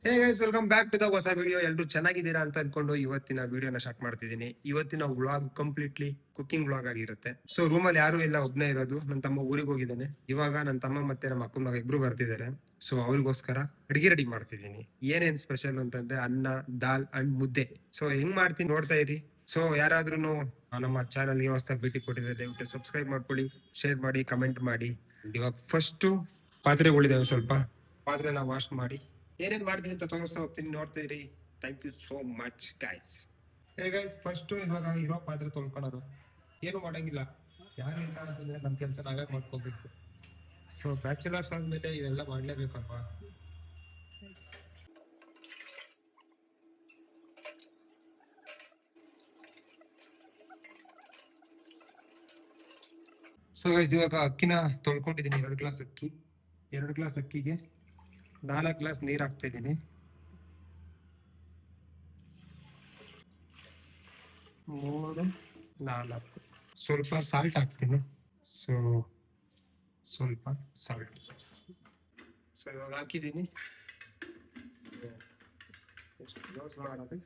Hey guys, welcome back to the ಹೊಸ video. ಎಲ್ಲರೂ ಚೆನ್ನಾಗಿದ್ದೀರಾ ಅಂತ ಅನ್ಕೊಂಡು ಇವತ್ತಿನ ವಿಡಿಯೋನ ಸ್ಟಾರ್ಟ್ ಮಾಡ್ತಿದ್ದೀನಿ. ಇವತ್ತಿನ ವ್ಲಾಗ್ ಕಂಪ್ಲೀಟ್ಲಿ ಕುಕಿಂಗ್ ವ್ಲಾಗ್ ಆಗಿರುತ್ತೆ. ಸೊ ರೂಮಲ್ಲಿ ಯಾರು ಇಲ್ಲ, ಒಬ್ನೇ ಇರೋದು. ನನ್ನ ತಮ್ಮ ಊರಿಗೆ ಹೋಗಿದ್ದಾನೆ. ಇವಾಗ ನನ್ನ ತಮ್ಮ ಮತ್ತೆ ನಮ್ಮ ಅಕ್ಕನ ಮಗ ಇಬ್ರು ಬರ್ತಿದ್ದಾರೆ. ಸೊ ಅವ್ರಿಗೋಸ್ಕರ ಅಡಿಗೆ ರೆಡಿ ಮಾಡ್ತಿದ್ದೀನಿ. ಏನೇನ್ ಸ್ಪೆಷಲ್ ಅಂತಂದ್ರೆ ಅನ್ನ, ದಾಲ್ ಅಂಡ್ ಮುದ್ದೆ. ಸೊ ಹೆಂಗ್ ಮಾಡ್ತೀನಿ ನೋಡ್ತಾ ಇರಿ. ಸೊ ಯಾರಾದ್ರೂ ನಮ್ಮ ಚಾನಲ್ಗೆ ಹೊಸದಾಗಿ ಭೇಟಿ ಕೊಟ್ಟಿದ್ರೆ ದಯವಿಟ್ಟು ಸಬ್ಸ್ಕ್ರೈಬ್ ಮಾಡ್ಕೊಳ್ಳಿ, ಶೇರ್ ಮಾಡಿ, ಕಮೆಂಟ್ ಮಾಡಿ. ಇವಾಗ ಫಸ್ಟ್ ಪಾತ್ರೆಗಳಿದಾವೆ, ಸ್ವಲ್ಪ ಪಾತ್ರೆನ ವಾಶ್ ಮಾಡಿ ಏನೇನ್ ಮಾಡ್ತೀನಿ ಅಂತ ತೋರಿಸ್ತಾ ಹೋಗ್ತೀನಿ, ನೋಡ್ತಾ ಇರಿ. Thank you so much guys. Hey guys, first ಇವಾಗ ಇರೋ ಪಾತ್ರೆ ತೊಳ್ಕೊಳೋದು. ಏನು ಮಾಡಂಗಿಲ್ಲ, ಯಾರು ಇಲ್ಲ ಅಂತಂದ್ರೆ ನಮ್ಮ ಕೆಲಸ ನಾವೇ ಮಾಡ್ಕೋಬೇಕು. ಸೊ ಬ್ಯಾಚುಲರ್ಸ್ ಆದ್ಮೇಲೆ ಇವೆಲ್ಲ ಮಾಡ್ಲೇಬೇಕಪ್ಪ. ಸೊ ಗೈಸ್, ಇವಾಗ ಅಕ್ಕಿನ ತೊಳ್ಕೊಂಡಿದ್ದೀನಿ. 2 ಗ್ಲಾಸ್ ಅಕ್ಕಿ. 2 ಗ್ಲಾಸ್ ಅಕ್ಕಿಗೆ 4 ಗ್ಲಾಸ್ ನೀರು ಹಾಕ್ತಾ ಇದ್ದೀನಿ. 3, 4. ಸ್ವಲ್ಪ ಸಾಲ್ಟ್ ಹಾಕ್ತೀನಿ. ಸೊ ಸ್ವಲ್ಪ ಸಾಲ್ಟ್. ಸೊ ಇವಾಗ ಹಾಕಿದ್ದೀನಿ. ಎಷ್ಟು ಕ್ಲೋಸ್ ಮಾಡೋದು.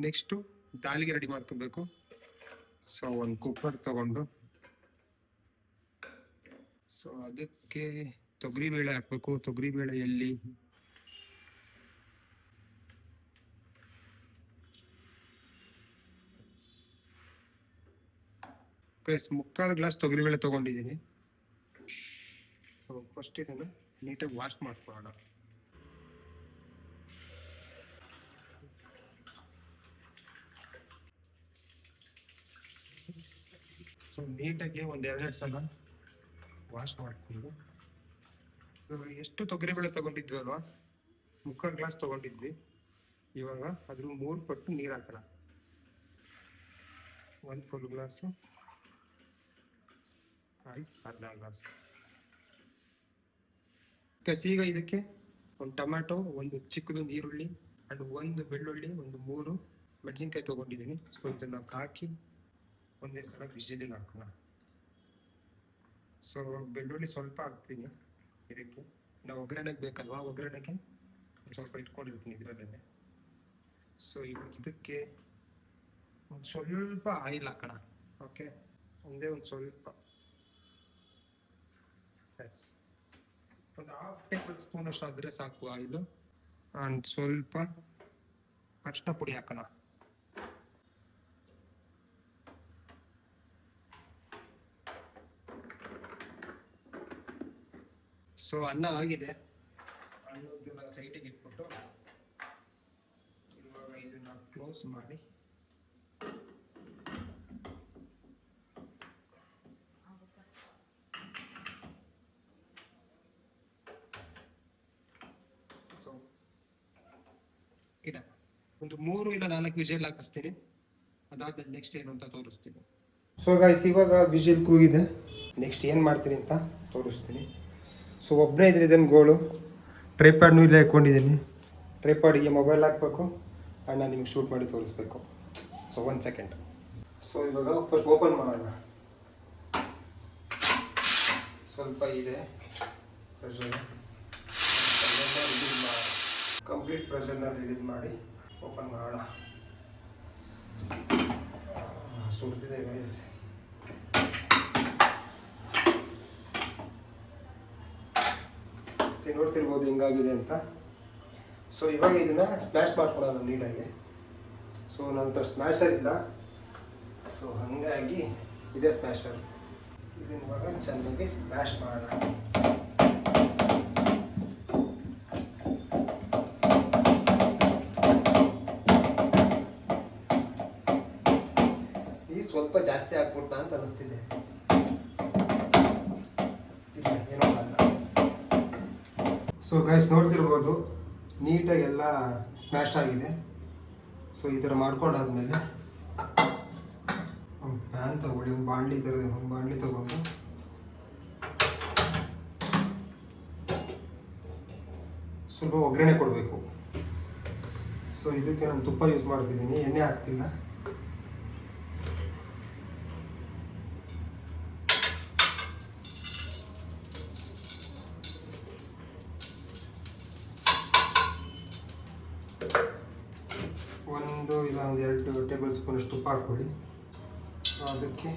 ನೆಕ್ಸ್ಟು ದಾಲಿಗೆ ರೆಡಿ ಮಾಡ್ಕೋಬೇಕು. ಸೊ ಒಂದು ಕುಕ್ಕರ್ ತಗೊಂಡು, ಸೊ ಅದಕ್ಕೆ ತೊಗರಿ ಬೇಳೆ ಹಾಕ್ಬೇಕು. ತೊಗರಿ ಬೇಳೆ ಎಲ್ಲಿ ಮುಕ್ಕಾಲು ಗ್ಲಾಸ್ ತೊಗರಿ ಬೇಳೆ ತಗೊಂಡಿದ್ದೀನಿ. ಸೊ ಫಸ್ಟ್ ಇದನ್ನು ನೀಟಾಗಿ ವಾಶ್ ಮಾಡ್ಕೊಳ್ಳೋಣ. ಸೊ ನೀಟಾಗಿ 1-2 ಸಲ ವಾಶ್ ಮಾಡ್ಕೊಂಡು, ಎಷ್ಟು ತೊಗರಿಬೇಳೆ ತಗೊಂಡಿದ್ವಿ ಅಲ್ವಾ, ಮುಕ್ಕಾಲು ಗ್ಲಾಸ್ ತಗೊಂಡಿದ್ವಿ. ಇವಾಗ ಅದ್ರ 3 ಪಟ್ಟು ನೀರು ಹಾಕೋಣ. 1 ಫುಲ್ ಗ್ಲಾಸು, 1/2 ಗ್ಲಾಸ್. ಈಗ ಇದಕ್ಕೆ ಒಂದು ಟೊಮ್ಯಾಟೊ, ಒಂದು ಚಿಕ್ಕದೊಂದು ಈರುಳ್ಳಿ ಅಂಡ್ 1 ಬೆಳ್ಳುಳ್ಳಿ, 3 ಮೆಣಸಿನ್ಕಾಯಿ ತಗೊಂಡಿದ್ದೀನಿ. ಸೊ ಇದನ್ನ ಹಾಕಿ ಒಂದೇ ಸಲ ಬಿಸಿಲಿಗೆ ಹಾಕೋಣ. ಸೊ ಬೆಳ್ಳುಳ್ಳಿ ಸ್ವಲ್ಪ ಹಾಕ್ತೀನಿ ಇದಕ್ಕೆ. ನಾವು ಒಗ್ಗರಣೆಗೆ ಬೇಕಲ್ವಾ, ಒಗ್ಗರಣೆಗೆ ಸ್ವಲ್ಪ ಇಟ್ಕೊಂಡಿರ್ತೀನಿ ಇದರಲ್ಲೇ. ಸೊ ಇದಕ್ಕೆ ಒಂದು ಸ್ವಲ್ಪ ಆಯಿಲ್ ಹಾಕೋಣ. ಓಕೆ, ಒಂದೇ ಒಂದು ಸ್ವಲ್ಪ, ಎಸ್, ಒಂದು 1/2 ಟೇಬಲ್ ಸ್ಪೂನ್ ಅಷ್ಟು ಆದರೆ ಸಾಕು ಆಯಿಲು. ಆ್ಯಂಡ್ ಸ್ವಲ್ಪ ಅರಿಶಿನ ಪುಡಿ ಹಾಕೋಣ. ಸೊ ಅನ್ನ ಆಗಿದೆ. ಅನ್ನದನ್ನ ಸೈಡಿಗೆ ಇಟ್ಬಿಟ್ಟು ಇವಾಗ ಇದನ್ನ ಕ್ಲೋಸ್ ಮಾಡಿ ಸೊ ಇಡ ಒಂದು 3 ಇಲ್ಲ 4 ವಿಷಲ್ ಹಾಕಿಸ್ತೀನಿ. ಅದಾದ್ಮೇಲೆ ನೆಕ್ಸ್ಟ್ ಏನು ಅಂತ ತೋರಿಸ್ತೀನಿ. ಸೊ ಗೈಸ್, ಇವಾಗ ವಿಷಲ್ ಕೂಗಿದೆ. ನೆಕ್ಸ್ಟ್ ಏನು ಮಾಡ್ತೀನಿ ಅಂತ ತೋರಿಸ್ತೀನಿ. ಸೊ ಒಬ್ಬನೇ ಇದ್ರೆ ಇದನ್ನು ಗೋಳು. ಟ್ರೈಪ್ಯಾಡ್ನೂ ಇಲ್ಲೇ ಇಟ್ಕೊಂಡಿದ್ದೀನಿ. ಟ್ರೈಪ್ಯಾಡಿಗೆ ಮೊಬೈಲ್ ಹಾಕಬೇಕು ಆ್ಯಂಡ್ ನಾನು ನಿಮ್ಗೆ ಶೂಟ್ ಮಾಡಿ ತೋರಿಸ್ಬೇಕು. So 1 second. ಸೊ ಇವಾಗ ಫಸ್ಟ್ ಓಪನ್ ಮಾಡೋಣ. ಸ್ವಲ್ಪ ಇದೆ ಪ್ರೆಷರ್, ಕಂಪ್ಲೀಟ್ ಪ್ರೆಷರ್ನ ರಿಲೀಸ್ ಮಾಡಿ ಓಪನ್ ಮಾಡೋಣ. ಸುಡ್ತಿದೆ ಗೈಸ್. ನೋಡ್ತಿರ್ಬೋದು ಹೆಂಗಾಗಿದೆ ಅಂತ. ಸೊ ಇವಾಗ ಇದನ್ನ ಸ್ಮ್ಯಾಶ್ ಮಾಡ್ಕೊಳ್ಳೋಣ ನೀಟಾಗಿ. ಸೊ ನನ್ನ ಹತ್ರ ಸ್ಮ್ಯಾಶರ್ ಇಲ್ಲ, ಸೊ ಹಾಗಾಗಿ ಇದೇ ಸ್ಮ್ಯಾಶರ್. ಇದನ್ನ ಇವಾಗ ಚೆನ್ನಾಗಿ ಸ್ಮ್ಯಾಶ್ ಮಾಡೋಣ. ಈ ಸ್ವಲ್ಪ ಜಾಸ್ತಿ ಹಾಕ್ಬಿಟ್ಟ ಅಂತ ಅನಿಸ್ತಿದೆ. ಏನೋ ಅಲ್ಲ. ಸೊ ಗೈಸ್, ನೋಡ್ತಿರ್ಬೋದು ನೀಟಾಗಿ ಎಲ್ಲ ಸ್ಮ್ಯಾಶ್ ಆಗಿದೆ. ಸೊ ಈ ಥರ ಮಾಡ್ಕೊಂಡಾದ್ಮೇಲೆ ಒಂದು ಪ್ಯಾನ್ ತಗೊಳ್ಳಿ, ಒಂದು ಬಾಣಲಿ ತಗೊಂಡು ಸ್ವಲ್ಪ ಒಗ್ಗರಣೆ ಕೊಡಬೇಕು. ಸೊ ಇದಕ್ಕೆ ನಾನು ತುಪ್ಪ ಯೂಸ್ ಮಾಡ್ತಿದ್ದೀನಿ, ಎಣ್ಣೆ ಹಾಕ್ತಿಲ್ಲ. ಒಂದು 2 ಟೇಬಲ್ ಸ್ಪೂನಷ್ಟು ತುಪ್ಪ ಹಾಕ್ಕೊಳ್ಳಿ. ಸೊ ಅದಕ್ಕೆ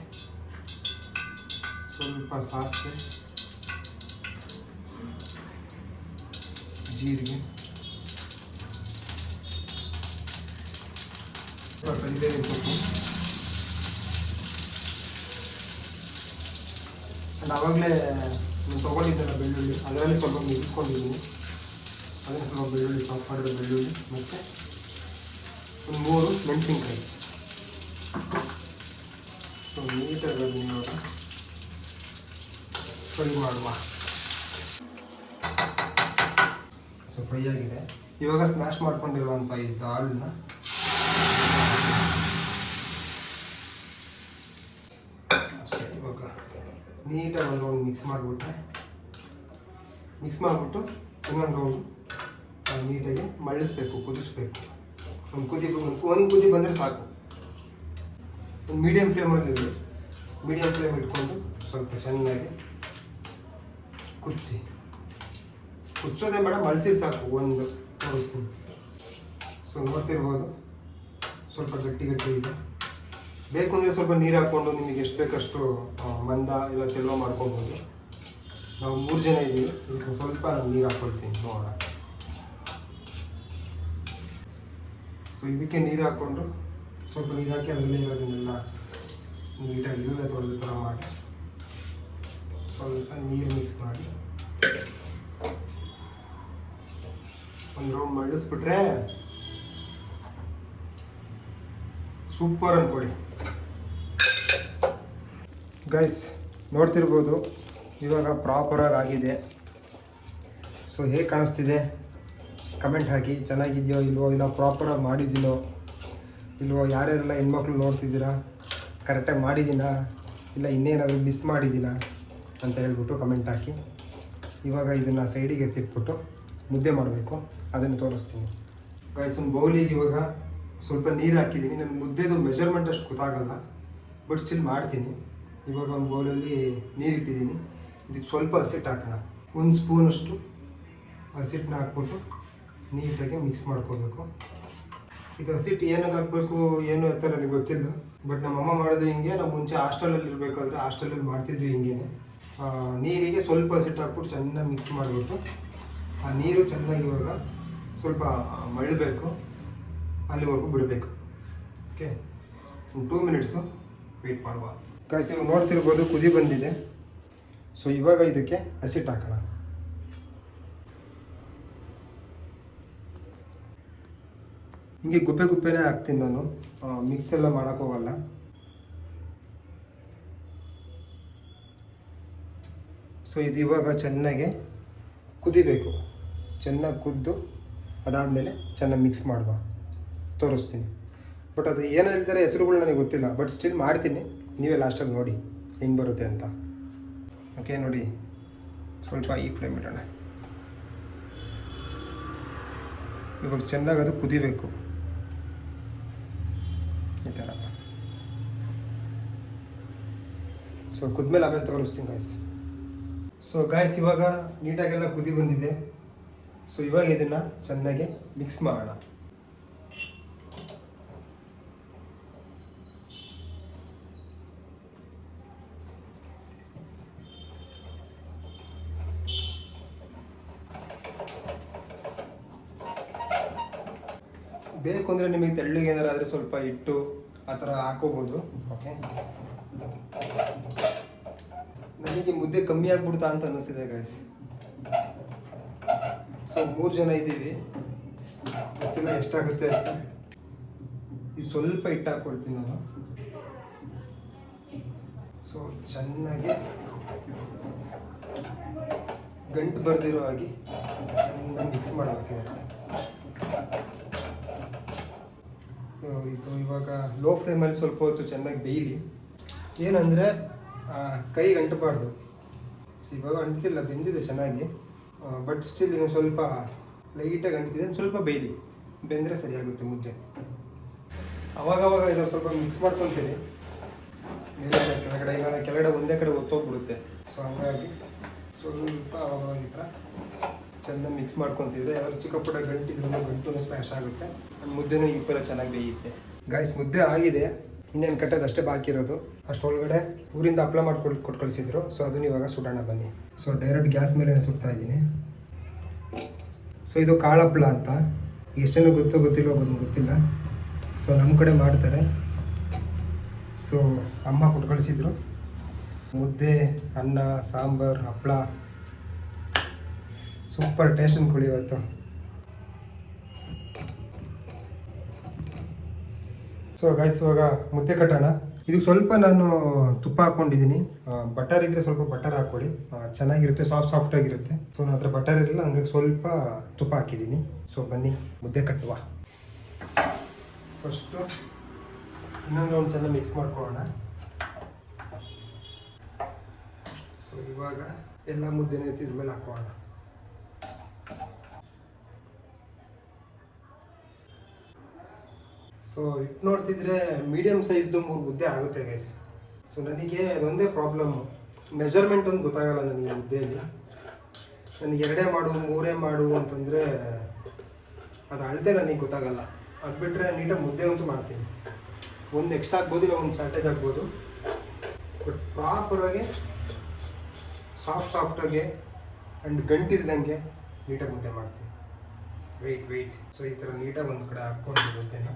ಸ್ವಲ್ಪ ಸಾಸಿವೆ, ಜೀರಿಗೆ, ಕರಿಬೇವಿನ ಸೊಪ್ಪು. ಆ್ಯಂಡ್ ಆವಾಗಲೇ ನಾನು ತೊಗೊಂಡಿದ್ದೆಲ್ಲ ಬೆಳ್ಳುಳ್ಳಿ, ಅದರಲ್ಲಿ ಸ್ವಲ್ಪ ಮಿಕ್ಸ್ಕೊಂಡಿದ್ದೀನಿ. ಅದನ್ನು ಸ್ವಲ್ಪ ಬೆಳ್ಳುಳ್ಳಿ, ಚಾಪ್ ಮಾಡಿದ ಬೆಳ್ಳುಳ್ಳಿ ಮತ್ತು ಒಂದು 3 ಮೆಣಸಿನ್ಕಾಯಿ. ಸೊ ನೀಟಾಗಿ ಇವಾಗ ಫ್ರೈ ಮಾಡುವ. ಸೊ ಫ್ರೈ ಆಗಿದೆ. ಇವಾಗ ಸ್ಮ್ಯಾಶ್ ಮಾಡ್ಕೊಂಡಿರುವಂಥ ಈ ದಾಳನ್ನ ಅಷ್ಟೇ ಇವಾಗ ನೀಟಾಗಿ ಒಂದು ರೌಂಡ್ ಮಿಕ್ಸ್ ಮಾಡಿಬಿಟ್ರೆ, ಇನ್ನೊಂದು ರೌಂಡು ನೀಟಾಗಿ ಮಳ್ಳಿಸ್ಬೇಕು, ಕುದಿಸ್ಬೇಕು. ಒಂದು ಕುದಿ ಬಂದರೆ ಸಾಕು. ಒಂದು ಮೀಡಿಯಮ್ ಫ್ಲೇಮ್ ಇಟ್ಕೊಂಡು ಸ್ವಲ್ಪ ಚೆನ್ನಾಗಿ ಕುಚ್ಚೋದೇ ಬೇಡ, ಮಳ್ಸಿ ಸಾಕು. ಒಂದು ತೋರಿಸ್ತೀನಿ. ಸೊ ನೋಡ್ತಿರ್ಬೋದು ಸ್ವಲ್ಪ ಗಟ್ಟಿ ಇದೆ. ಬೇಕು ಅಂದರೆ ಸ್ವಲ್ಪ ನೀರು ಹಾಕ್ಕೊಂಡು ನಿಮಗೆ ಎಷ್ಟು ಬೇಕಷ್ಟು ಮಂದ ಇಲ್ಲ ತೆಳುವ ಮಾಡ್ಕೊಬೋದು. ನಾವು 3 ಜನ ಇದ್ದೀವಿ, ಇದಕ್ಕೆ ಸ್ವಲ್ಪ ನಾನು ನೀರು ಹಾಕ್ಕೊಳ್ತೀನಿ ನೋಡೋಣ. ಸೊ ಇದಕ್ಕೆ ನೀರು ಹಾಕ್ಕೊಂಡು ಸ್ವಲ್ಪ ನೀರು ಹಾಕಿ ಅದರಲ್ಲೇ ಇರೋದನ್ನೆಲ್ಲ ನೀಟಾಗಿ ಇಲ್ಲೇ ತೊಳೆದ ಥರ ಮಾಡಿ ಸ್ವಲ್ಪ ನೀರು ಮಿಕ್ಸ್ ಮಾಡಿ ಒಂದು ರೌಂಡ್ ಮಳ್ಳಿಸ್ಬಿಟ್ರೆ ಸೂಪರ್ ಅಂದ್ಕೊಳ್ಳಿ. ಗೈಸ್ ನೋಡ್ತಿರ್ಬೋದು ಇವಾಗ ಪ್ರಾಪರಾಗಿ ಆಗಿದೆ. ಸೊ ಹೇಗೆ ಕಾಣಿಸ್ತಿದೆ ಕಮೆಂಟ್ ಹಾಕಿ. ಚೆನ್ನಾಗಿದೆಯೋ ಇಲ್ವೋ, ಇಲ್ಲ ಪ್ರಾಪರಾಗಿ ಮಾಡಿದ್ದೀನೋ ಇಲ್ವೋ, ಯಾರ್ಯಾರೆಲ್ಲ ಹೆಣ್ಮಕ್ಳು ನೋಡ್ತಿದ್ದೀರಾ ಕರೆಕ್ಟಾಗಿ ಮಾಡಿದ್ದೀನಾ ಇಲ್ಲ ಇನ್ನೇನಾದರೂ ಮಿಸ್ ಮಾಡಿದ್ದೀನಾ ಅಂತ ಹೇಳ್ಬಿಟ್ಟು ಕಮೆಂಟ್ ಹಾಕಿ. ಇವಾಗ ಇದನ್ನು ಸೈಡಿಗೆ ಎತ್ತಿಟ್ಬಿಟ್ಟು ಮುದ್ದೆ ಮಾಡಬೇಕು, ಅದನ್ನು ತೋರಿಸ್ತೀನಿ. ಗೈಸ್ ಒಂದು ಬೌಲಿಗೆ ಇವಾಗ ಸ್ವಲ್ಪ ನೀರು ಹಾಕಿದ್ದೀನಿ. ನನ್ನ ಮುದ್ದೆದು ಮೆಜರ್ಮೆಂಟ್ ಅಷ್ಟು ಗೊತ್ತಾಗಲ್ಲ, ಬಟ್ ಸ್ಟಿಲ್ ಮಾಡ್ತೀನಿ. ಇವಾಗ ಒಂದು ಬೌಲಲ್ಲಿ ನೀರು ಇಟ್ಟಿದ್ದೀನಿ. ಇದಕ್ಕೆ ಸ್ವಲ್ಪ ಹಸಿಟ್ಟು ಹಾಕೋಣ. 1 ಸ್ಪೂನಷ್ಟು ಹಸಿಟ್ಟನ್ನ ಹಾಕ್ಬಿಟ್ಟು ನೀಟಾಗಿ ಮಿಕ್ಸ್ ಮಾಡ್ಕೋಬೇಕು. ಈಗ ಹಸಿಟ್ಟು ಏನಕ್ಕೆ ಹಾಕಬೇಕು ಏನು ಅಂತ ನನಗೆ ಗೊತ್ತಿಲ್ಲ, ಬಟ್ ನಮ್ಮಮ್ಮ ಮಾಡೋದು ಹಿಂಗೆ. ನಾವು ಮುಂಚೆ ಹಾಸ್ಟೆಲಲ್ಲಿ ಇರಬೇಕಾದ್ರೆ ಹಾಸ್ಟೆಲಲ್ಲಿ ಮಾಡ್ತಿದ್ವಿ ಹಿಂಗೇ. ನೀರಿಗೆ ಸ್ವಲ್ಪ ಹಸಿಟ್ಟು ಹಾಕ್ಬಿಟ್ಟು ಚೆನ್ನಾಗಿ ಮಿಕ್ಸ್ ಮಾಡಿಬಿಟ್ಟು ಆ ನೀರು ಚೆನ್ನಾಗಿ ಇವಾಗ ಸ್ವಲ್ಪ ಮಳ್ಳಬೇಕು, ಅಲ್ಲಿವರೆಗೂ ಬಿಡಬೇಕು. ಓಕೆ, ಒಂದು 2 ಮಿನಿಟ್ಸು ವೆಯ್ಟ್ ಮಾಡುವ. ಗೈಸ್ ಇವಾಗ ನೋಡ್ತಿರ್ಬೋದು ಕುದಿ ಬಂದಿದೆ. ಸೊ ಇವಾಗ ಇದಕ್ಕೆ ಹಸಿಟ್ಟು ಹಾಕೋಣ. ಹಿಂಗೆ ಗುಪ್ಪೆನೇ ಹಾಕ್ತೀನಿ ನಾನು, ಮಿಕ್ಸ್ ಎಲ್ಲ ಮಾಡೋಕ್ಕೋಗಲ್ಲ. ಸೊ ಇದು ಇವಾಗ ಚೆನ್ನಾಗಿ ಕುದಿಬೇಕು. ಚೆನ್ನಾಗಿ ಕುದ್ದು ಅದಾದಮೇಲೆ ಚೆನ್ನಾಗಿ ಮಿಕ್ಸ್ ಮಾಡುವ, ತೋರಿಸ್ತೀನಿ. ಬಟ್ ಅದು ಏನು ಹೇಳ್ತಾರೆ ಹೆಸರುಗಳು ನನಗೆ ಗೊತ್ತಿಲ್ಲ, ಬಟ್ ಸ್ಟಿಲ್ ಮಾಡ್ತೀನಿ. ನೀವೇ ಲಾಸ್ಟಲ್ಲಿ ನೋಡಿ ಹೆಂಗೆ ಬರುತ್ತೆ ಅಂತ. ಓಕೆ ನೋಡಿ, ಸ್ವಲ್ಪ ಈ ಫ್ಲೇಮ್ ಇಡೋಣ. ಇವಾಗ ಚೆನ್ನಾಗಿ ಅದು ಕುದಿಬೇಕು ಈ ಥರ. ಸೊ ಕುದ್ಮೇಲೆ ಆಮೇಲೆ ತೋರಿಸ್ತೀನಿ ಗಾಯ್ಸ್. ಸೊ ಗಾಯ್ಸ್ ಇವಾಗ ನೀಟಾಗೆಲ್ಲ ಕುದಿ ಬಂದಿದೆ. ಸೊ ಇವಾಗ ಇದನ್ನು ಚೆನ್ನಾಗಿ ಮಿಕ್ಸ್ ಮಾಡೋಣ. ಬೇಕು ಅಂದರೆ ನಿಮಗೆ ತೆಳ್ಳಗೆ ಏನಾರು ಆದರೆ ಸ್ವಲ್ಪ ಹಿಟ್ಟು ಆ ಥರ ಹಾಕೋಬೋದು. ಓಕೆ, ನನಗೆ ಮುದ್ದೆ ಕಮ್ಮಿ ಆಗ್ಬಿಡ್ತಾ ಅಂತ ಅನ್ನಿಸ್ತಿದೆ ಗಾಯ್ಸ್. ಸೊ 3 ಜನ ಇದ್ದೀವಿ, ಗೊತ್ತಿಲ್ಲ ಎಷ್ಟಾಗುತ್ತೆ ಅಂತ. ಇದು ಸ್ವಲ್ಪ ಹಿಟ್ಟು ಹಾಕ್ಕೊಳ್ತೀನಿ ನಾನು. ಸೊ ಚೆನ್ನಾಗಿ ಗಂಟು ಬರ್ದಿರೋ ಹಾಗೆ ಚೆನ್ನಾಗಿ ಮಿಕ್ಸ್ ಮಾಡಬೇಕಿದೆ. ಇದು ಇವಾಗ ಲೋ ಫ್ಲೇಮಲ್ಲಿ ಸ್ವಲ್ಪ ಹೊತ್ತು ಚೆನ್ನಾಗಿ ಬೇಯಲಿ. ಏನಂದರೆ ಕೈ ಅಂಟಬಾರ್ದು. ಇವಾಗ ಅಂಟಿಲ್ಲ, ಬೆಂದಿದೆ ಚೆನ್ನಾಗಿ. ಬಟ್ ಸ್ಟಿಲ್ ಇನ್ನು ಸ್ವಲ್ಪ ಲೈಟಾಗಿ ಅಂಟಿದೆ, ಸ್ವಲ್ಪ ಬೇಯಲಿ. ಬೆಂದರೆ ಸರಿಯಾಗುತ್ತೆ ಮುದ್ದೆ. ಅವಾಗವಾಗ ಇದನ್ನು ಸ್ವಲ್ಪ ಮಿಕ್ಸ್ ಮಾಡ್ಕೊತೀವಿ ಮೇಲೆ ಕೆಳಗಡೆ. ಇವಾಗ ಕೆಳಗಡೆ ಒಂದೇ ಕಡೆ ಒತ್ತೋಗ್ಬಿಡುತ್ತೆ. ಸೊ ಹಂಗಾಗಿ ಸ್ವಲ್ಪ ಅವಾಗ ಈ ಥರ ಚೆನ್ನಾಗಿ ಮಿಕ್ಸ್ ಮಾಡ್ಕೊತಿದ್ರೆ ಯಾವ್ದಾದ್ರು ಚಿಕ್ಕ ಪುಟ್ಟ ಗಂಟಿದ್ರು ಗಂಟು ಸ್ಮ್ಯಾಶ್ ಆಗುತ್ತೆ, ಮುದ್ದೆನೂ ಈ ಥರ ಚೆನ್ನಾಗಿ ಬೇಯುತ್ತೆ. ಗಾಯ್ಸ್ ಮುದ್ದೆ ಆಗಿದೆ, ಇನ್ನೇನು ಕಟ್ಟೋದು ಅಷ್ಟೇ ಬಾಕಿ ಇರೋದು. ಅಷ್ಟೊಳಗಡೆ ಊರಿಂದ ಹಪ್ಪಳ ಕೊಟ್ಟು ಕಳಿಸಿದ್ರು. ಸೊ ಅದನ್ನ ಇವಾಗ ಸುಡೋಣ ಬನ್ನಿ. ಸೊ ಡೈರೆಕ್ಟ್ ಗ್ಯಾಸ್ ಮೇಲೆ ಸುಡ್ತಾ ಇದ್ದೀನಿ. ಸೊ ಇದು ಕಾಳು ಹಪ್ಪಳ ಅಂತ, ಎಷ್ಟು ಜನ ಗೊತ್ತಿಲ್ಲ ಗೊತ್ತಿಲ್ಲ. ಸೊ ನಮ್ಮ ಕಡೆ ಮಾಡ್ತಾರೆ. ಸೊ ಅಮ್ಮ ಕೊಟ್ಟು ಕಳಿಸಿದ್ರು. ಮುದ್ದೆ, ಅನ್ನ, ಸಾಂಬಾರು, ಹಪ್ಪಳ, ಸೂಪರ್ ಟೇಸ್ಟ್ ಅಂದ್ಕೊಳ್ಳಿ ಇವತ್ತು. ಸೊ ಗೈಸ್ ಇವಾಗ ಮುದ್ದೆ ಕಟ್ಟೋಣ. ಇದು ಸ್ವಲ್ಪ ನಾನು ತುಪ್ಪ ಹಾಕ್ಕೊಂಡಿದ್ದೀನಿ. ಬಟರ್ ಇದ್ದರೆ ಸ್ವಲ್ಪ ಬಟರ್ ಹಾಕ್ಕೊಳ್ಳಿ, ಚೆನ್ನಾಗಿರುತ್ತೆ, ಸಾಫ್ಟ್ ಆಗಿರುತ್ತೆ. ಸೊ ನನ್ನ ಹತ್ರ ಬಟರ್ ಇರಲಿಲ್ಲ, ಹಂಗಾಗಿ ಸ್ವಲ್ಪ ತುಪ್ಪ ಹಾಕಿದ್ದೀನಿ. ಸೊ ಬನ್ನಿ ಮುದ್ದೆ ಕಟ್ಟುವ. ಫಸ್ಟು ಇನ್ನೊಂದು ರೌಂಡ್ ಚೆನ್ನಾಗಿ ಮಿಕ್ಸ್ ಮಾಡ್ಕೊಳ್ಳೋಣ. ಸೊ ಇವಾಗ ಎಲ್ಲ ಮುದ್ದೆನ ಎತ್ತಿದ ಮೇಲೆ ಹಾಕೋಣ. ಸೊ ಇಟ್ಟು ನೋಡ್ತಿದ್ರೆ ಮೀಡಿಯಮ್ ಸೈಜ್ದು 3 ಮುದ್ದೆ ಆಗುತ್ತೆ ಗೈಸ್. ಸೊ ನನಗೆ ಅದೊಂದೇ ಪ್ರಾಬ್ಲಮ್ಮು, ಮೆಜರ್ಮೆಂಟ್ ಒಂದು ಗೊತ್ತಾಗಲ್ಲ ನನಗೆ ಮುದ್ದೆಯಲ್ಲಿ. ನನಗೆ 2 ಮಾಡು 3 ಮಾಡು ಅಂತಂದರೆ ಅದು ಅಳತೆ ನನಗೆ ಗೊತ್ತಾಗಲ್ಲ. ಅದು ಬಿಟ್ಟರೆ ನೀಟಾಗಿ ಮುದ್ದೆ ಅಂತೂ ಮಾಡ್ತೀನಿ. ಒಂದು ಎಕ್ಸ್ಟ್ರಾ ಆಗ್ಬೋದು, ಇಲ್ಲ ಒಂದು ಶಾರ್ಟೇಜ್ ಆಗ್ಬೋದು, ಬಟ್ ಪ್ರಾಪರಾಗಿ ಸಾಫ್ಟಾಗಿ ಆ್ಯಂಡ್ ಗಂಟಿಲ್ದಂಗೆ ನೀಟಾಗಿ ಮುದ್ದೆ ಮಾಡ್ತೀನಿ. ವೆಯ್ಟ್. ಸೊ ಈ ಥರ ನೀಟಾಗಿ ಒಂದು ಕಡೆ ಹಾಕ್ಕೊಂಡು ಮುದ್ದೆನ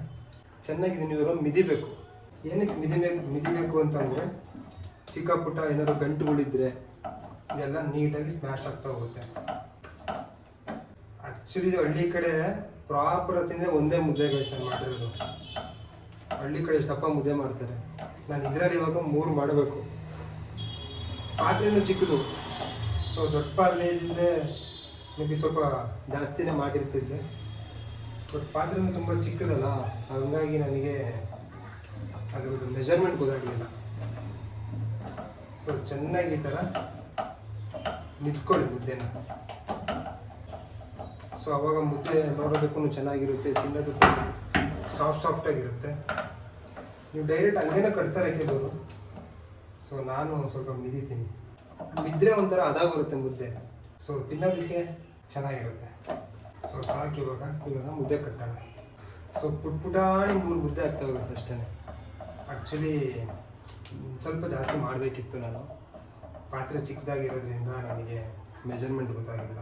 ಚೆನ್ನಾಗಿದೆ. ನೀವು ಇವಾಗ ಮಿದಿಬೇಕು. ಏನಕ್ಕೆ ಮಿದಿಬೇಕು ಅಂತಂದರೆ ಚಿಕ್ಕ ಪುಟ್ಟ ಏನಾದರೂ ಗಂಟುಗಳಿದ್ದರೆ ಇದೆಲ್ಲ ನೀಟಾಗಿ ಸ್ಮ್ಯಾಶ್ ಆಗ್ತಾ ಹೋಗುತ್ತೆ. ಆ್ಯಕ್ಚುಲಿ ಇದು ಹಳ್ಳಿ ಕಡೆ ಪ್ರಾಪರ್ ತಿಂದರೆ ಒಂದೇ ಮುದ್ದೆ ನಾನು ಮಾಡಿರೋದು. ಹಳ್ಳಿ ಕಡೆ ಎಷ್ಟಪ್ಪ ಮುದ್ದೆ ಮಾಡ್ತಾರೆ. ನಾನು ಇದರಲ್ಲಿ ಇವಾಗ 3 ಮಾಡಬೇಕು. ಪಾತ್ರೆನೂ ಚಿಕ್ಕದು. ಸೊ ದೊಡ್ಡ ಪಾತ್ರೆ ಇದ್ದಿದ್ರೆ ಮೇ ಬಿ ಸ್ವಲ್ಪ ಜಾಸ್ತಿನೇ ಮಾಡಿರ್ತಿದ್ದೆ. ಬಟ್ ಪಾತ್ರೆನೂ ತುಂಬ ಚಿಕ್ಕದಲ್ಲ, ಹಾಗಾಗಿ ನನಗೆ ಅದರದ್ದು ಮೆಜರ್ಮೆಂಟ್ ಗೊತ್ತಾಗಲಿಲ್ಲ. ಸೊ ಚೆನ್ನಾಗಿ ಈ ಥರ ನಿಂತ್ಕೊಳ್ಳಿ ಮುದ್ದೆನ. ಸೊ ಅವಾಗ ಮುದ್ದೆ ನೋಡೋದಕ್ಕೂ ಚೆನ್ನಾಗಿರುತ್ತೆ, ತಿನ್ನೋದಕ್ಕೂ ಸಾಫ್ಟಾಗಿರುತ್ತೆ. ನೀವು ಡೈರೆಕ್ಟ್ ಹಂಗೇನೆ ಕಟ್ತಾರೆ ಕೆಲವರು. ಸೊ ನಾನು ಸ್ವಲ್ಪ ಮಿದಿತೀನಿ. ಮಿದ್ರೆ ಒಂಥರ ಅದ ಬರುತ್ತೆ ಮುದ್ದೆ. ಸೊ ತಿನ್ನೋದಕ್ಕೆ ಚೆನ್ನಾಗಿರುತ್ತೆ. ಸೊ ಸಾಕು. ಇವಾಗ ಮುದ್ದೆ ಕಟ್ಟೋಣ. ಸೊ ಪುಟಾಣಿ 3 ಮುದ್ದೆ ಆಗ್ತವೆ ಅಷ್ಟೇ. ಆ್ಯಕ್ಚುಲಿ ಸ್ವಲ್ಪ ಜಾಸ್ತಿ ಮಾಡಬೇಕಿತ್ತು. ನಾನು ಪಾತ್ರೆ ಚಿಕ್ಕದಾಗಿರೋದ್ರಿಂದ ನನಗೆ ಮೆಜರ್ಮೆಂಟ್ ಗೊತ್ತಾಗಿಲ್ಲ.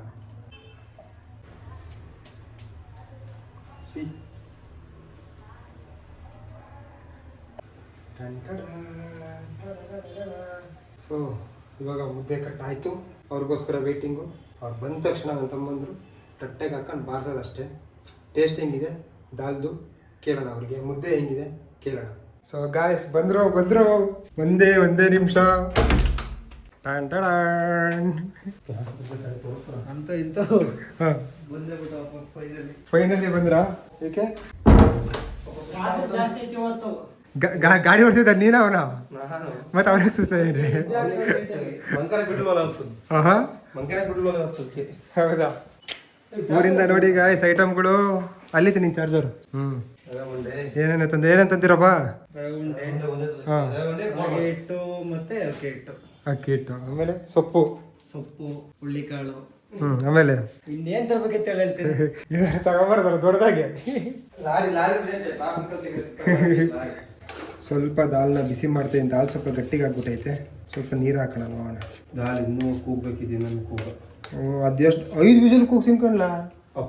ಸೊ ಇವಾಗ ಮುದ್ದೆ ಕಟ್ಟಾಯಿತು. ಅವ್ರಿಗೋಸ್ಕರ ವೇಟಿಂಗು. ಅವ್ರು ಬಂದ ತಕ್ಷಣ ನನ್ನ ತಮ್ಮಂದರು ತಟ್ಟೆಗೆ ಹಾಕೊಂಡು ಬಾರಿಸೋದಷ್ಟೇ. ಟೇಸ್ಟ್ ಹೆಂಗಿದೆ ದಾಲ್ದು ಕೇಳೋಣ ಅವ್ರಿಗೆ, ಮುದ್ದೆ ಹೆಂಗಿದೆ ಕೇಳೋಣ. ಸೊ ಗಾಯ್ಸ್ ಬಂದರು. ಒಂದೇ ನಿಮಿಷ. ಅಂತ ಇಂತ ಫೈನಲಿ ಬಂದ್ರಾ? ಏಕೆ ಜಾಸ್ತಿ ಐತಿ ಇವತ್ತು. ಗಾಡಿ ಓಡಿಸಿದ ನೀನ ಅವನ ಮತ್ತೆ ಅವನಿಗೆ ಸುಸ್ತ ಇದೆ. ಹೌದಾ? ಊರಿಂದ ನೋಡಿ ಗಾಯ್ಸ್ ಐಟಮ್ಗಳು. ಅಲ್ಲಿತ್ತು ನಿನ್ ಚಾರ್ಜರ್. ಏನಂತೀರಪ್ಪ? ಹಿಟ್ಟು ಮತ್ತೆ ಅಕ್ಕಿ ಹಿಟ್ಟು, ಆಮೇಲೆ ಸೊಪ್ಪು, ಹುಳ್ಳಿಕಾಳು, ಆಮೇಲೆ ಇನ್ನೇನ್ ತರಬೇಕಿತ್ತು ಹೇಳ್ತೀನಿ. ತಗೊಂಬರ್ದಲ್ಲ ದೊಡ್ಡದಾಗೆ. ಸ್ವಲ್ಪ ದಾಲ್ನ ಬಿಸಿ ಮಾಡ್ತೀನಿ. ದಾಲ್ ಸ್ವಲ್ಪ ಗಟ್ಟಿಗೆ ಆಗ್ಬಿಟ್ಟೈತೆ. ಸ್ವಲ್ಪ ನೀರು ಹಾಕೋಣ ನೋಡೋಣ. ದಾಲ್ ಇನ್ನೂ ಕೂಗ್ಬೇಕಿದೆ ನನ್ನ ಕೂಗ. ಅದೆಷ್ಟು 5 ವಿಷಲ್ ಕೂಗ್ಸಿನ್ಕೊಂಡ್ಲ.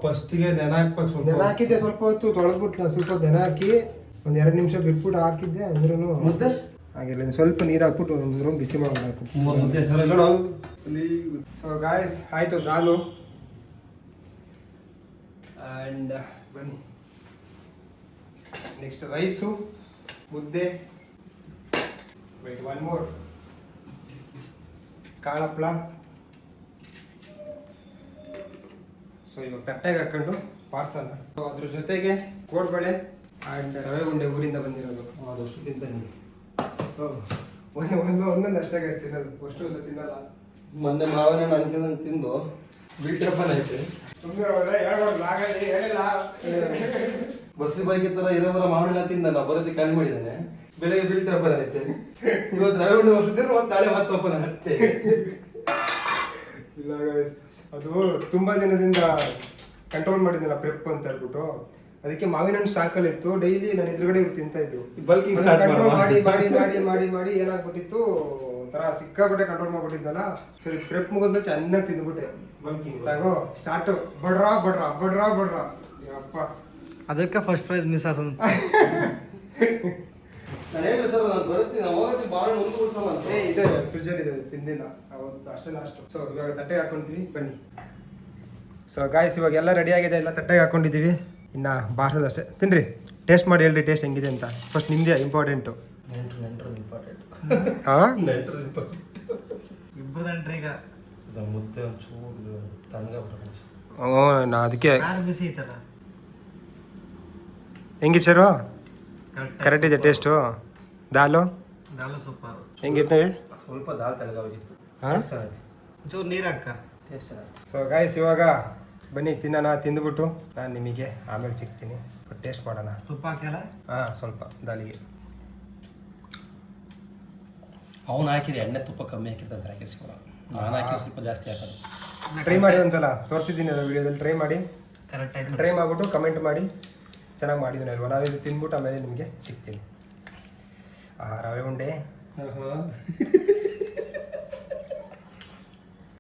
ಫಸ್ಟಿಗೆ ನೆನ ಹಾಕ್ಬೇಕು. ಸ್ವಲ್ಪ ನೆನ ಹಾಕಿದ್ದೆ, ಸ್ವಲ್ಪ ಹೊತ್ತು ತೊಳೆದ್ಬಿಟ್ಟು ಸ್ವಲ್ಪ ನೆನ ಹಾಕಿ 1-2 ನಿಮಿಷ ಬಿಟ್ಬಿಟ್ಟು ಹಾಕಿದ್ದೆ. ಅಂದ್ರೂ ಮುದ್ದೆ ಹಾಗೆಲ್ಲ ಸ್ವಲ್ಪ ನೀರು ಹಾಕ್ಬಿಟ್ಟು ಒಂದು ಬಿಸಿ ಮಾಡೋದು. ಸೊ ಗಾಯ್ಸ್ ಆಯಿತು ದಾಲು. ಆ್ಯಂಡ್ ಬನ್ನಿ ನೆಕ್ಸ್ಟ್ ರೈಸು, ಮುದ್ದೆ, ವೆಯ್ಟ್ 1 ಮೋರ್, ಕಾಳಪ್ಳ. ಸೊ ಇವಾಗ ತಟ್ಟೆಗೆ ಹಾಕೊಂಡು ಪಾರ್ಸಲ್. ಸೊ ಅದ್ರ ಜೊತೆಗೆ ಕೋಡ್ಬಳೆ ಆ್ಯಂಡ್ ರವೆ ಉಂಡೆ ಊರಿಂದ ಬಂದಿರೋದು. ಅದಷ್ಟು ತಿಂತಾನೆ. ಸೊ ಒಂದೊಂದು ಅಷ್ಟೇ ಗಾಯ್ಸ್ ತಿನ್ನೋದು, ಅಷ್ಟು ಎಲ್ಲ ತಿನ್ನಲ್ಲ. ಮೊನ್ನೆ ಮಾವನ ನಂಗೆ ತಿಂದು ಬೀಳ್ತಪ್ಪನ ಐತೆ. ಸುಮ್ಮನೆ ಹೇಳಿಲ್ಲ. ಬಸ್ಲಿ ಬಾಯ್ಗೆ ತರ ಇರೋವರ ಮಾವಿನ ತಿಂದ ನಾ ಬರೋದಿ ಖಾಲಿ ಮಾಡಿದ್ದೇನೆ. ಬೆಳಗ್ಗೆ ಬೀಳ್ತಪ್ಪನ ಐತೆ. ಇವತ್ತು ರವೆ ಉಂಡೆ ವರ್ಷ ಮತ್ತೆ ನಾಳೆ ಮತ್ತೊಪ್ಪನ ಹತ್ತೆ. ಇಲ್ಲ ಗಾಯ್ಸ್, ಅದು ತುಂಬ ದಿನದಿಂದ ಕಂಟ್ರೋಲ್ ಮಾಡಿದ್ನಲ್ಲ ಪ್ರೆಪ್ ಅಂತ ಹೇಳ್ಬಿಟ್ಟು. ಅದಕ್ಕೆ ಮಾವಿನ ಹಣ್ಣು ಸ್ಟಾಕಲ್ಲಿ ಇತ್ತು, ಡೈಲಿ ನಾನು ಎದುರುಗಡೆ ಇವ್ರು ತಿಂತಾ ಇದ್ರು. ಬಲ್ಕಿಂಗ್ ಸ್ಟಾರ್ಟ್ ಕಂಟ್ರೋಲ್ ಮಾಡಿ ಮಾಡಿ ಮಾಡಿ ಮಾಡಿ ಮಾಡಿ ಏನಾಗ್ಬಿಟ್ಟಿತ್ತು, ಒಂಥರ ಸಿಕ್ಕಾಬಿಟ್ಟೆ ಕಂಟ್ರೋಲ್ ಮಾಡ್ಬಿಟ್ಟಿದ್ನಲ್ಲ. ಸರಿ ಪ್ರೆಪ್ ಮುಗಿದ ಚೆನ್ನಾಗಿ ತಿಂದ್ಬಿಟ್ಟೆ. ತಗೋ ಸ್ಟಾರ್ಟ್, ಬಡ್ರಾ ಬಡ್ರಾ ಬಡ್ರಾ ಬಡ್ರಾ. ಅಪ್ಪ ಅದಕ್ಕೆ ಫಸ್ಟ್ ಪ್ರೈಸ್ ಮಿಸ್ ಆದ. ನಾನು ಹೇಳಿ ಸರ್, ನಾನು ಬರ್ತೀನಿ, ಅವಾಗ ಭಾಳ ಮುಂದೆ ಬಿಡ್ತಾನ ಅಂತ. ಇದೆ ಫ್ರಿಜ್ಜಲ್ಲಿ ಇದೆ, ತಿಂದಿಲ್ಲ ಅವತ್ತು ಅಷ್ಟೇ ಲಾಸ್ಟ್. ಸೊ ಇವಾಗ ತಟ್ಟೆಗೆ ಹಾಕೊಂತೀವಿ ಬನ್ನಿ. ಸೊ ಗಾಯ್ಸ್ ಇವಾಗ ಎಲ್ಲ ರೆಡಿ ಆಗಿದೆ, ಎಲ್ಲ ತಟ್ಟೆಗೆ ಹಾಕೊಂಡಿದ್ದೀವಿ, ಇನ್ನು ಬಾರ್ಸೋದಷ್ಟೇ. ತಿನ್ರಿ, ಟೇಸ್ಟ್ ಮಾಡಿ ಹೇಳ್ರಿ ಟೇಸ್ಟ್ ಹೆಂಗಿದೆ ಅಂತ. ಫಸ್ಟ್ ನಿಮ್ಮದೇ ಇಂಪಾರ್ಟೆಂಟು. ನೆಂಟ್ರು ಇಂಪಾರ್ಟೆಂಟ್. ಹಾಂ ನೆಂಟ್ರು ಇಂಪಾರ್ಟೆಂಟ್. ಇಬ್ಬರು ದಂಡ್ರಿ ಈಗ ಮುದ್ದೆ ಒಂಚೂರು ತಣ್ಣಗಾಗ್ಬಿಟ್ಟು. ಹ್ಞೂ ನಾ ಅದಕ್ಕೆ ಯಾರು ಬಿಸಿ ಐತಲ್ಲ ಹೆಂಗಿತ್ತು ಸರು? ಕರೆಕ್ಟ್ ಇದೆ ಟೇಸ್ಟು. ದಾಲು ದಾಲು ಸೂಪರ್. ಹೆಂಗಿರ್ತವೆ? ಸ್ವಲ್ಪ ದಾಲ್ ತಣ್ಣಗಾಗಿತ್ತು. ಹಾಂ ಚೆನ್ನಾಗಿ ಒಂಚೂರು ನೀರು ಹಾಕ. ಟೇಸ್ಟ್ ಚೆನ್ನಾಗಿ. ಸೊ ಗಾಯ್ಸ್ ಇವಾಗ ಬನ್ನಿ ತಿನ್ನೋಣ. ತಿಂದುಬಿಟ್ಟು ನಾನು ನಿಮಗೆ ಆಮೇಲೆ ಸಿಗ್ತೀನಿ, ಟೇಸ್ಟ್ ಮಾಡೋಣ. ತುಪ್ಪ ಹಾಕಲ್ಲ. ಹಾಂ ಸ್ವಲ್ಪ ದಾಲಿಗೆ. ಅವ್ನು ಹಾಕಿದೆ ಎಣ್ಣೆ ತುಪ್ಪ ಕಮ್ಮಿ ಹಾಕಿರ್ತಾನೆ, ಹಾಕಿರ್ಸ್ಕೊಳ. ನಾನು ಹಾಕಿ ಸ್ವಲ್ಪ ಜಾಸ್ತಿ ಹಾಕೋದು. ಟ್ರೈ ಮಾಡಿ ಒಂದ್ಸಲ, ತೋರಿಸಿದ್ದೀನಿ ಅದು ವಿಡಿಯೋದಲ್ಲಿ. ಟ್ರೈ ಮಾಡಿ, ಕರೆಕ್ಟ್ ಆಯ್ತು. ಟ್ರೈ ಮಾಡಿಬಿಟ್ಟು ಕಮೆಂಟ್ ಮಾಡಿ ಚೆನ್ನಾಗಿ ಮಾಡಿದ್ದೀನಿ ಅಲ್ವಾ. ನಾನು ಇದು ತಿಂದ್ಬಿಟ್ಟು ಆಮೇಲೆ ನಿಮಗೆ ಸಿಗ್ತೀನಿ. ರವೆ ಉಂಡೆ